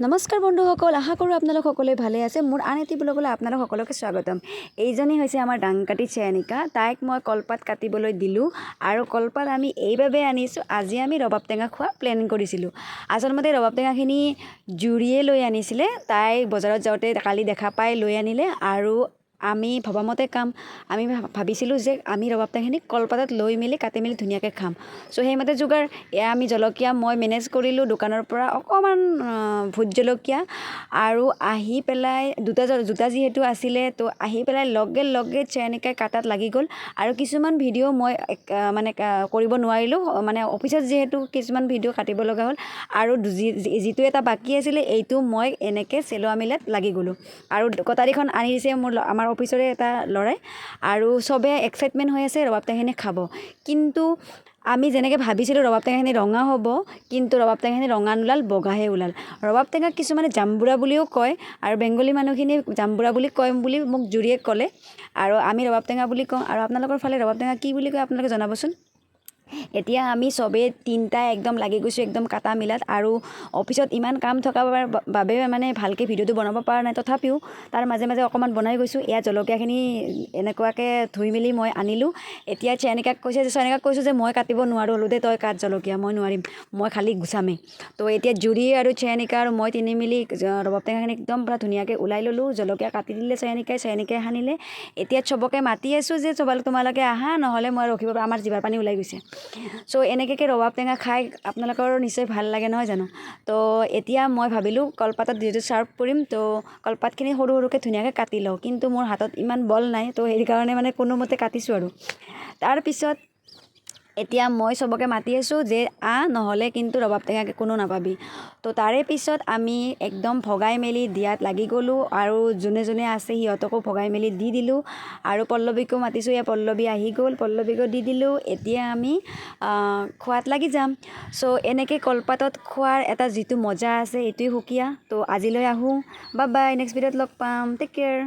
নমস্কাৰ বন্ধুসকল, আশা কৰোঁ আপোনালোক সকলোৱে ভালে আছে। মোৰ আন এটি ব্লগলৈ আপোনালোক সকলোকে স্বাগতম। এইজনী হৈছে আমাৰ ডাংকাটি চেয়ানিকা। তাইক মই কলপাত কাটিবলৈ দিলোঁ আৰু কলপাত আমি এইভাবে আনিছোঁ। আজি আমি ৰবাব টেঙা খোৱা প্লেনিং কৰিছিলোঁ। আচলতে ৰবাব টেঙাখিনি জুৰিয়ে লৈ আনিছিলে। তাই বজাৰত যাওঁতে কালি দেখা পাই লৈ আনিলে আৰু আমি ভবামতে আমি ভাবিছিলোঁ যে আমি ৰবাব টেঙাখিনি কলপাতত লৈ মেলি কাটি মেলি ধুনীয়াকৈ খাম। চ' সেইমতে যোগাৰ এয়া আমি জলকীয়া মই মেনেজ কৰিলোঁ দোকানৰ পৰা অকণমান ভোট জলকীয়া আৰু আহি পেলাই দুটা যিহেতু আছিলে তো আহি পেলাই লগে লগে চেয়ানিকাই কাটাত লাগি গ'ল। আৰু কিছুমান ভিডিঅ' মই মানে কৰিব নোৱাৰিলোঁ, মানে অফিচত যিহেতু কিছুমান ভিডিঅ' কাটিব লগা হ'ল আৰু যিটো এটা বাকী আছিলে এইটো মই এনেকৈ চেলোৱা মিলাত লাগি গ'লোঁ। আৰু কটাৰীখন আনি দিছে আমাৰ অফিচৰে এটা ল'ৰাই আৰু চবে এক্সাইটমেণ্ট হৈ আছে ৰবাব টেঙাখিনি খাব। কিন্তু আমি যেনেকৈ ভাবিছিলোঁ ৰবাব টেঙাখিনি ৰঙা হ'ব, কিন্তু ৰবাব টেঙাখিনি ৰঙা নোলাল, বগাহে ওলাল। ৰবাব টেঙা কিছুমানে জাম্বুৰা বুলিও কয় আৰু বেংগলী মানুহখিনি জাম্বুৰা বুলি কয় বুলি মোক জুৰিয়ে ক'লে আৰু আমি ৰবাব টেঙা বুলি কওঁ। আৰু আপোনালোকৰ ফালে ৰবাব টেঙা কি বুলি কয় আপোনালোকে জনাবচোন। এতিয়া আমি চবেই তিনিটাই একদম লাগি গৈছোঁ একদম কাটা মিলাত আৰু অফিচত ইমান কাম থকাৰ বাবে মানে ভালকৈ ভিডিঅ'টো বনাব পৰা নাই। তথাপিও তাৰ মাজে মাজে অকণমান বনাই গৈছোঁ। এয়া জলকীয়াখিনি এনেকুৱাকৈ ধুই মেলি মই আনিলোঁ। এতিয়া চেয়ানিকাক কৈছোঁ যে মই কাটিব নোৱাৰোঁ, হ'লো দে তই কাট জলকীয়া, মই নোৱাৰিম, মই খালি গুচামেই। তো এতিয়া জুৰি আৰু চেয়ানিকা আৰু মই তিনি মিলি ৰবাব টেঙাখিনি একদম পূৰা ধুনীয়াকৈ ওলাই ল'লোঁ। জলকীয়া কাটি দিলে চেয়ানিকাই সানিলে। এতিয়া চবকে মাতি আছোঁ যে তোমালোকে আহা, নহ'লে মই ৰখিব পৰা, আমাৰ জিভাৰ পানী ওলাই গৈছে। চ' এনেকৈ ৰবাব টেঙা খাই আপোনালোকৰ নিশ্চয় ভাল লাগে নহয় জানো। তো এতিয়া মই ভাবিলোঁ কলপাতত যিহেতু ছাৰ্ভ কৰিম তো কলপাতখিনি সৰু সৰুকৈ ধুনীয়াকৈ কাটি লওঁ, কিন্তু মোৰ হাতত ইমান বল নাই, তো সেইকাৰণে মানে কোনোমতে কাটিছোঁ আৰু। তাৰপিছত এতিয়া মই চবকে মাতি আছোঁ যে নহ'লে কিন্তু ৰবাব টেঙা কোনো নাপাবি। তো তাৰে পিছত আমি একদম ভগাই মেলি দিয়াত লাগি গ'লোঁ আৰু যোনে যোনে আছে সিহঁতকো ভগাই মেলি দি দিলোঁ আৰু পল্লৱীকো মাতিছোঁ। এয়া পল্লৱী আহি গ'ল, পল্লৱীকো দি দিলোঁ। এতিয়া আমি খোৱাত লাগি যাম। চ' এনেকৈ কলপাতত খোৱাৰ এটা যিটো মজা আছে এইটোৱে সুকীয়া। তো আজিলৈ আহোঁ, বাই বাই, নেক্সট ভিডিঅ'ত লগ পাম, টেক কেয়াৰ।